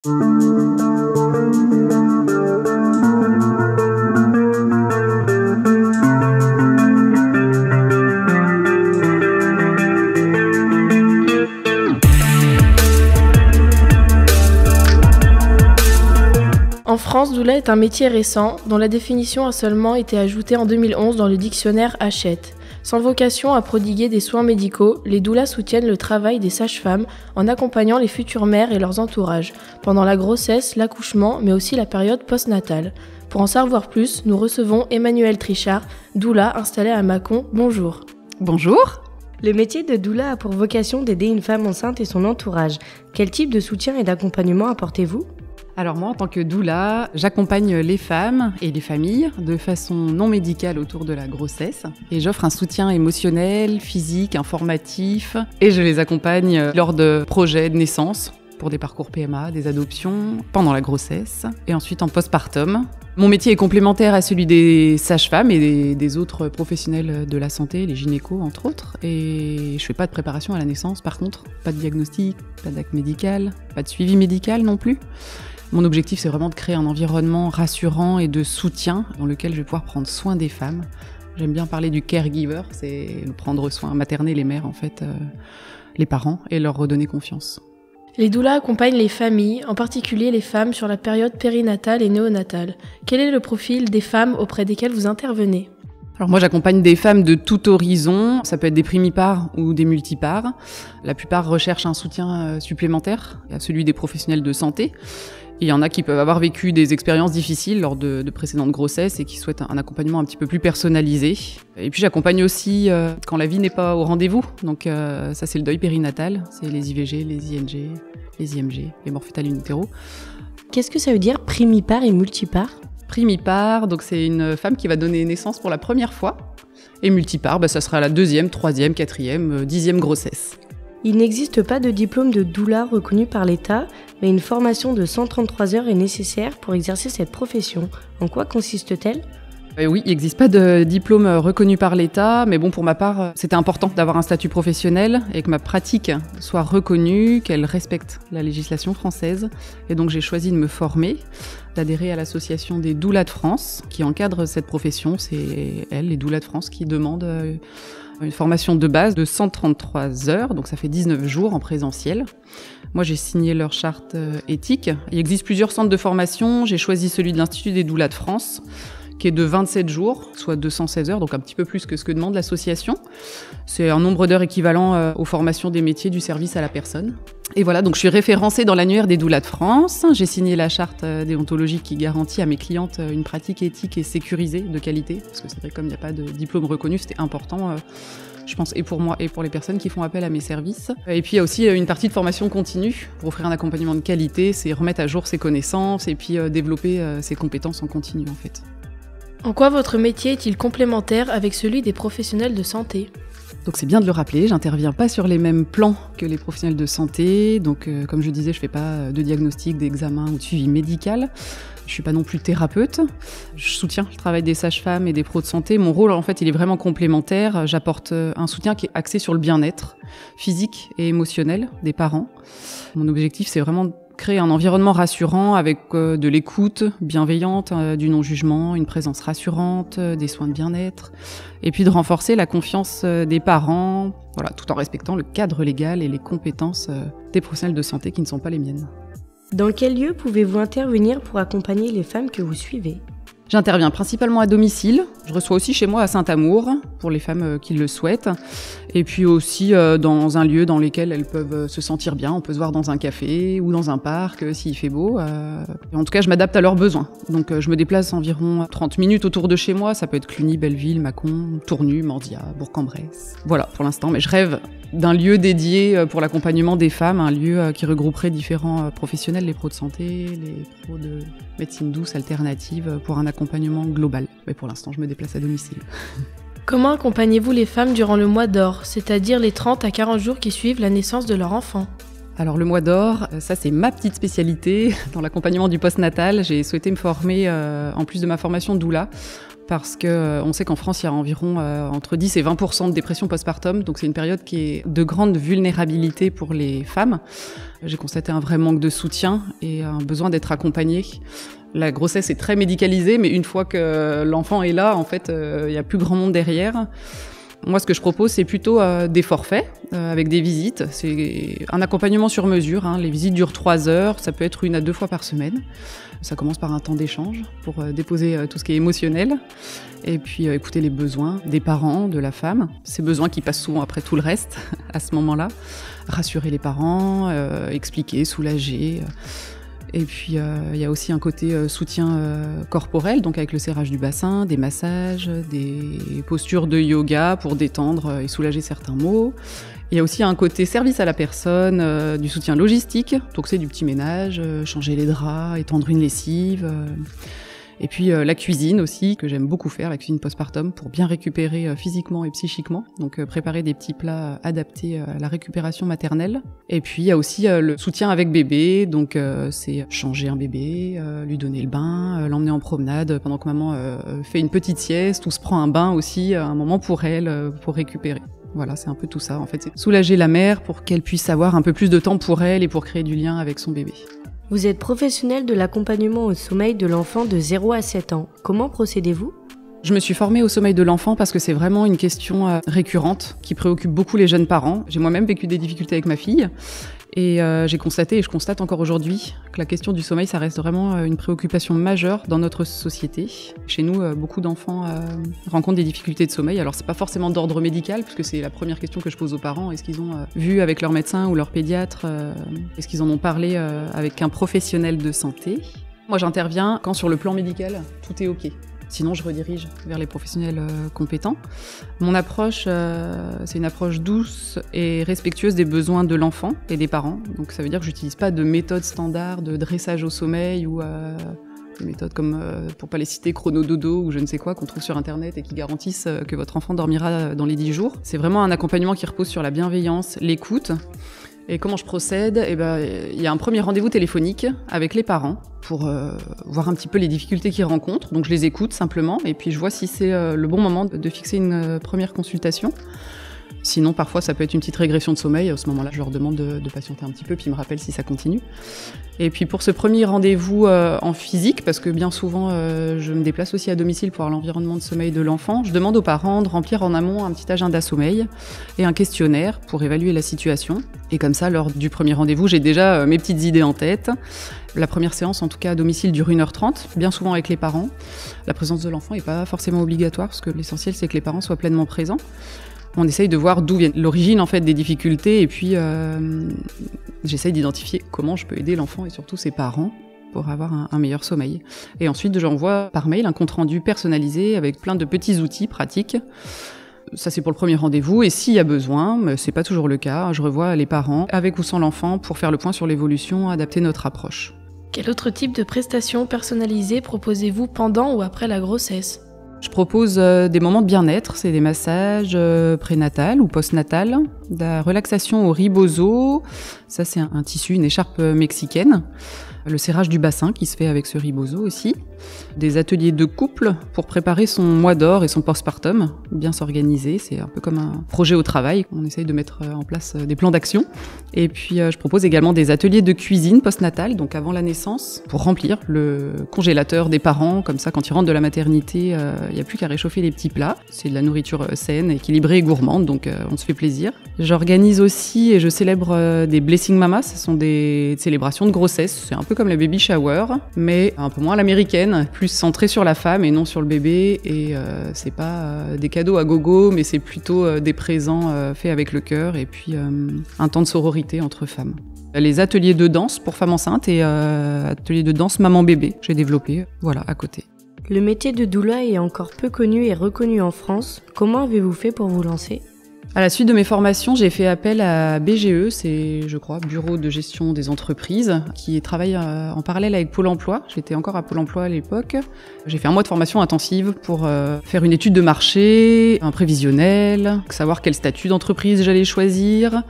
En France, doula est un métier récent, dont la définition a seulement été ajoutée en 2011 dans le dictionnaire Hachette. Sans vocation à prodiguer des soins médicaux, les doulas soutiennent le travail des sages-femmes en accompagnant les futures mères et leurs entourages, pendant la grossesse, l'accouchement, mais aussi la période postnatale. Pour en savoir plus, nous recevons Emmanuelle Trichard, doula installée à Mâcon. Bonjour. Bonjour. Le métier de doula a pour vocation d'aider une femme enceinte et son entourage. Quel type de soutien et d'accompagnement apportez-vous ? Alors moi, en tant que doula, j'accompagne les femmes et les familles de façon non médicale autour de la grossesse. Et j'offre un soutien émotionnel, physique, informatif. Et je les accompagne lors de projets de naissance, pour des parcours PMA, des adoptions, pendant la grossesse, et ensuite en postpartum. Mon métier est complémentaire à celui des sages-femmes et des autres professionnels de la santé, les gynécos entre autres. Et je fais pas de préparation à la naissance par contre, pas de diagnostic, pas d'acte médical, pas de suivi médical non plus. Mon objectif, c'est vraiment de créer un environnement rassurant et de soutien dans lequel je vais pouvoir prendre soin des femmes. J'aime bien parler du caregiver, c'est prendre soin, materner les mères en fait, les parents, et leur redonner confiance. Les doulas accompagnent les familles, en particulier les femmes, sur la période périnatale et néonatale. Quel est le profil des femmes auprès desquelles vous intervenez ? Alors moi, j'accompagne des femmes de tout horizon. Ça peut être des primipares ou des multipares. La plupart recherchent un soutien supplémentaire à celui des professionnels de santé. Il y en a qui peuvent avoir vécu des expériences difficiles lors de précédentes grossesses et qui souhaitent un accompagnement un petit peu plus personnalisé. Et puis j'accompagne aussi quand la vie n'est pas au rendez-vous. Donc ça, c'est le deuil périnatal. C'est les IVG, les ING, les IMG, les morts fœtales in utero. Qu'est-ce que ça veut dire primipare et multipare ? Primipare, donc c'est une femme qui va donner naissance pour la première fois. Et multipare, ça sera la 2e, 3e, 4e, 10e grossesse. Il n'existe pas de diplôme de doula reconnu par l'État, mais une formation de 133 heures est nécessaire pour exercer cette profession. En quoi consiste-t-elle ? Oui, il n'existe pas de diplôme reconnu par l'État, mais bon, pour ma part, c'était important d'avoir un statut professionnel et que ma pratique soit reconnue, qu'elle respecte la législation française. Et donc j'ai choisi de me former, d'adhérer à l'association des doulas de France, qui encadre cette profession. C'est elles, les doulas de France, qui demandent une formation de base de 133 heures, donc ça fait 19 jours en présentiel. Moi, j'ai signé leur charte éthique. Il existe plusieurs centres de formation. J'ai choisi celui de l'Institut des doulas de France, qui est de 27 jours, soit 216 heures, donc un petit peu plus que ce que demande l'association. C'est un nombre d'heures équivalent aux formations des métiers du service à la personne. Et voilà, donc je suis référencée dans l'annuaire des doulas de France. J'ai signé la charte déontologique qui garantit à mes clientes une pratique éthique et sécurisée de qualité, parce que c'est vrai, comme il n'y a pas de diplôme reconnu, c'était important, je pense, et pour moi et pour les personnes qui font appel à mes services. Et puis il y a aussi une partie de formation continue pour offrir un accompagnement de qualité, c'est remettre à jour ses connaissances et puis développer ses compétences en continu en fait. En quoi votre métier est-il complémentaire avec celui des professionnels de santé ? Donc c'est bien de le rappeler, j'interviens pas sur les mêmes plans que les professionnels de santé. Donc comme je disais, je fais pas de diagnostic, d'examen ou de suivi médical. Je suis pas non plus thérapeute. Je soutiens le travail des sages-femmes et des pros de santé. Mon rôle, en fait, il est vraiment complémentaire. J'apporte un soutien qui est axé sur le bien-être physique et émotionnel des parents. Mon objectif, c'est vraiment de créer un environnement rassurant avec de l'écoute bienveillante, du non-jugement, une présence rassurante, des soins de bien-être, et puis de renforcer la confiance des parents, voilà, tout en respectant le cadre légal et les compétences des professionnels de santé qui ne sont pas les miennes. Dans quel lieu pouvez-vous intervenir pour accompagner les femmes que vous suivez ? J'interviens principalement à domicile. Je reçois aussi chez moi à Saint-Amour, pour les femmes qui le souhaitent. Et puis aussi dans un lieu dans lequel elles peuvent se sentir bien. On peut se voir dans un café ou dans un parc s'il fait beau. En tout cas, je m'adapte à leurs besoins. Donc je me déplace environ 30 minutes autour de chez moi. Ça peut être Cluny, Belleville, Mâcon, Tournu, Mordia, Bourg-en-Bresse. Voilà pour l'instant, mais je rêve d'un lieu dédié pour l'accompagnement des femmes, un lieu qui regrouperait différents professionnels, les pros de santé, les pros de médecine douce, alternative, pour un accompagnement global. Mais pour l'instant, je me déplace à domicile. Comment accompagnez-vous les femmes durant le mois d'or, c'est-à-dire les 30 à 40 jours qui suivent la naissance de leur enfant ? Alors le mois d'or, ça c'est ma petite spécialité dans l'accompagnement du postnatal. J'ai souhaité me former, en plus de ma formation doula, parce qu'on sait qu'en France, il y a environ entre 10 et 20% de dépression postpartum, donc c'est une période qui est de grande vulnérabilité pour les femmes. J'ai constaté un vrai manque de soutien et un besoin d'être accompagnée. La grossesse est très médicalisée, mais une fois que l'enfant est là, en fait, il n'y a plus grand monde derrière. Moi, ce que je propose, c'est plutôt des forfaits avec des visites. C'est un accompagnement sur mesure. Les visites durent 3 heures. Ça peut être 1 à 2 fois par semaine. Ça commence par un temps d'échange pour déposer tout ce qui est émotionnel et puis écouter les besoins des parents, de la femme. Ces besoins qui passent souvent après tout le reste à ce moment-là. Rassurer les parents, expliquer, soulager. Et puis, il y a aussi un côté soutien corporel, donc avec le serrage du bassin, des massages, des postures de yoga pour détendre et soulager certains maux. Il y a aussi un côté service à la personne, du soutien logistique, donc c'est du petit ménage, changer les draps, étendre une lessive. Et puis la cuisine aussi, que j'aime beaucoup faire, la cuisine postpartum, pour bien récupérer physiquement et psychiquement. Donc préparer des petits plats adaptés à la récupération maternelle. Et puis il y a aussi le soutien avec bébé, donc c'est changer un bébé, lui donner le bain, l'emmener en promenade pendant que maman fait une petite sieste ou se prend un bain aussi, un moment pour elle, pour récupérer. Voilà, c'est un peu tout ça. En fait, c'est soulager la mère pour qu'elle puisse avoir un peu plus de temps pour elle et pour créer du lien avec son bébé. Vous êtes professionnel de l'accompagnement au sommeil de l'enfant de 0 à 7 ans. Comment procédez-vous ? Je me suis formée au sommeil de l'enfant parce que c'est vraiment une question récurrente qui préoccupe beaucoup les jeunes parents. J'ai moi-même vécu des difficultés avec ma fille et j'ai constaté, et je constate encore aujourd'hui, que la question du sommeil, ça reste vraiment une préoccupation majeure dans notre société. Chez nous, beaucoup d'enfants rencontrent des difficultés de sommeil. Alors c'est pas forcément d'ordre médical, puisque c'est la première question que je pose aux parents. Est-ce qu'ils ont vu avec leur médecin ou leur pédiatre, est-ce qu'ils en ont parlé avec un professionnel de santé ? Moi j'interviens quand sur le plan médical, tout est OK. Sinon, je redirige vers les professionnels compétents. Mon approche, c'est une approche douce et respectueuse des besoins de l'enfant et des parents. Donc ça veut dire que j'utilise pas de méthode standard de dressage au sommeil ou des méthodes comme, pour pas les citer, chrono-dodo ou je ne sais quoi, qu'on trouve sur Internet et qui garantissent que votre enfant dormira dans les 10 jours. C'est vraiment un accompagnement qui repose sur la bienveillance, l'écoute. Et comment je procède ? Il y a un premier rendez-vous téléphonique avec les parents pour voir un petit peu les difficultés qu'ils rencontrent. Donc je les écoute simplement et puis je vois si c'est le bon moment de fixer une première consultation. Sinon, parfois, ça peut être une petite régression de sommeil. À ce moment-là, je leur demande de patienter un petit peu, puis ils me rappellent si ça continue. Et puis pour ce premier rendez-vous en physique, parce que bien souvent, je me déplace aussi à domicile pour l'environnement de sommeil de l'enfant, je demande aux parents de remplir en amont un petit agenda sommeil et un questionnaire pour évaluer la situation. Et comme ça, lors du premier rendez-vous, j'ai déjà mes petites idées en tête. La première séance, en tout cas à domicile, dure 1h30, bien souvent avec les parents. La présence de l'enfant n'est pas forcément obligatoire, parce que l'essentiel, c'est que les parents soient pleinement présents. On essaye de voir d'où vient l'origine en fait des difficultés et puis j'essaye d'identifier comment je peux aider l'enfant et surtout ses parents pour avoir un meilleur sommeil. Et ensuite, j'envoie par mail un compte-rendu personnalisé avec plein de petits outils pratiques. Ça, c'est pour le premier rendez-vous. Et s'il y a besoin, mais c'est pas toujours le cas, je revois les parents avec ou sans l'enfant pour faire le point sur l'évolution, adapter notre approche. Quel autre type de prestations personnalisées proposez-vous pendant ou après la grossesse ? Je propose des moments de bien-être, c'est des massages prénatal ou postnatal, de la relaxation au ribozo, ça c'est un tissu, une écharpe mexicaine, le serrage du bassin qui se fait avec ce ribozo aussi, des ateliers de couple pour préparer son mois d'or et son postpartum, bien s'organiser, c'est un peu comme un projet au travail, on essaye de mettre en place des plans d'action. Et puis je propose également des ateliers de cuisine postnatale, donc avant la naissance, pour remplir le congélateur des parents, comme ça quand ils rentrent de la maternité, il n'y a plus qu'à réchauffer les petits plats. C'est de la nourriture saine, équilibrée et gourmande, donc on se fait plaisir. J'organise aussi et je célèbre des Blessing Mamas, ce sont des célébrations de grossesse, c'est un peu comme la baby shower, mais un peu moins à l'américaine, plus centré sur la femme et non sur le bébé, et c'est pas des cadeaux à gogo, mais c'est plutôt des présents faits avec le cœur, et puis un temps de sororité entre femmes. Les ateliers de danse pour femmes enceintes et ateliers de danse maman-bébé, j'ai développé, voilà, à côté. Le métier de doula est encore peu connu et reconnu en France. Comment avez-vous fait pour vous lancer ? À la suite de mes formations, j'ai fait appel à BGE, c'est, je crois, Bureau de gestion des entreprises, qui travaille en parallèle avec Pôle emploi. J'étais encore à Pôle emploi à l'époque. J'ai fait un mois de formation intensive pour faire une étude de marché, un prévisionnel, savoir quel statut d'entreprise j'allais choisir.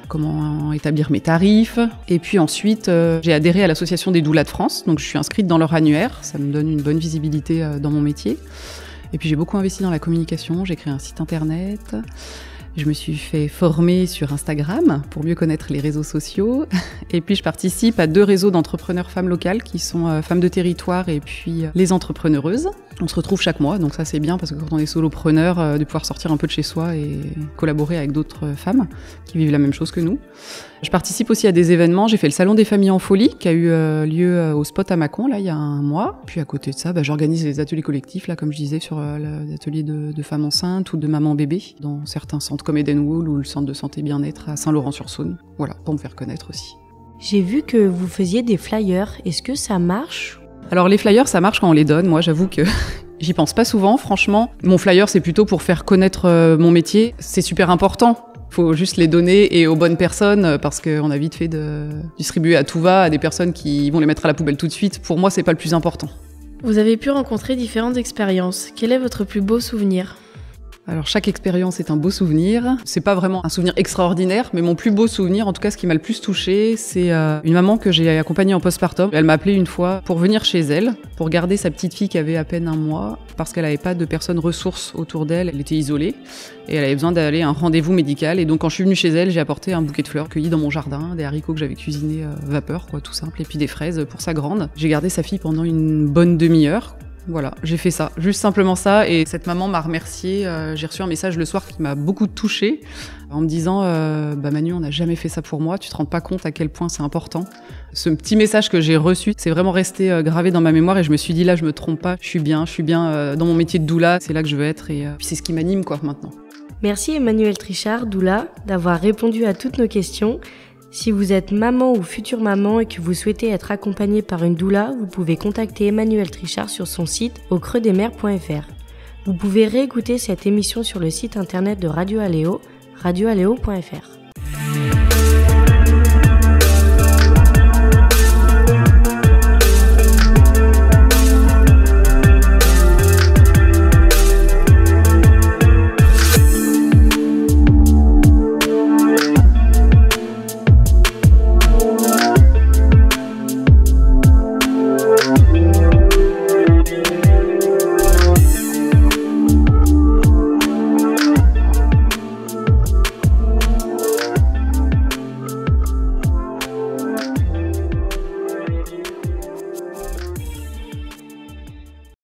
comment établir mes tarifs. Et puis ensuite, j'ai adhéré à l'association des doulas de France, donc je suis inscrite dans leur annuaire, ça me donne une bonne visibilité dans mon métier. Et puis j'ai beaucoup investi dans la communication, j'ai créé un site internet. Je me suis fait former sur Instagram pour mieux connaître les réseaux sociaux. Et puis je participe à 2 réseaux d'entrepreneurs femmes locales qui sont Femmes de Territoire et puis les Entrepreneureuses. On se retrouve chaque mois, donc ça c'est bien parce que quand on est solopreneur, de pouvoir sortir un peu de chez soi et collaborer avec d'autres femmes qui vivent la même chose que nous. Je participe aussi à des événements. J'ai fait le Salon des familles en folie qui a eu lieu au Spot à Mâcon là il y a un mois. Puis à côté de ça, j'organise les ateliers collectifs là comme je disais sur l'atelier de femmes enceintes ou de mamans bébés dans certains centres comme Edenwood ou le centre de santé bien-être à Saint-Laurent-sur-Saône. Voilà, pour me faire connaître aussi. J'ai vu que vous faisiez des flyers. Est-ce que ça marche ? Alors les flyers, ça marche quand on les donne. Moi, j'avoue que j'y pense pas souvent, franchement. Mon flyer, c'est plutôt pour faire connaître mon métier. C'est super important. Faut juste les donner et aux bonnes personnes parce qu'on a vite fait de distribuer à tout va à des personnes qui vont les mettre à la poubelle tout de suite. Pour moi, c'est pas le plus important. Vous avez pu rencontrer différentes expériences. Quel est votre plus beau souvenir ? Alors chaque expérience est un beau souvenir. C'est pas vraiment un souvenir extraordinaire, mais mon plus beau souvenir, en tout cas ce qui m'a le plus touchée, c'est une maman que j'ai accompagnée en postpartum. Elle m'a appelée une fois pour venir chez elle, pour garder sa petite fille qui avait à peine 1 mois, parce qu'elle n'avait pas de personnes ressources autour d'elle, elle était isolée, et elle avait besoin d'aller à un rendez-vous médical. Et donc quand je suis venue chez elle, j'ai apporté un bouquet de fleurs cueillis dans mon jardin, des haricots que j'avais cuisinés vapeur, quoi, tout simple, et puis des fraises pour sa grande. J'ai gardé sa fille pendant une bonne demi-heure. Voilà, j'ai fait ça, juste simplement ça, et cette maman m'a remerciée. J'ai reçu un message le soir qui m'a beaucoup touchée, en me disant Manu, on n'a jamais fait ça pour moi, tu te rends pas compte à quel point c'est important. Ce petit message que j'ai reçu, c'est vraiment resté gravé dans ma mémoire, et je me suis dit là, je me trompe pas, je suis bien dans mon métier de doula, c'est là que je veux être, et puis c'est ce qui m'anime quoi maintenant. Merci Emmanuelle Trichard, doula, d'avoir répondu à toutes nos questions. Si vous êtes maman ou future maman et que vous souhaitez être accompagnée par une doula, vous pouvez contacter Emmanuelle Trichard sur son site aucreuxdesmers.fr. Vous pouvez réécouter cette émission sur le site internet de Radio Aléo, radioaléo.fr.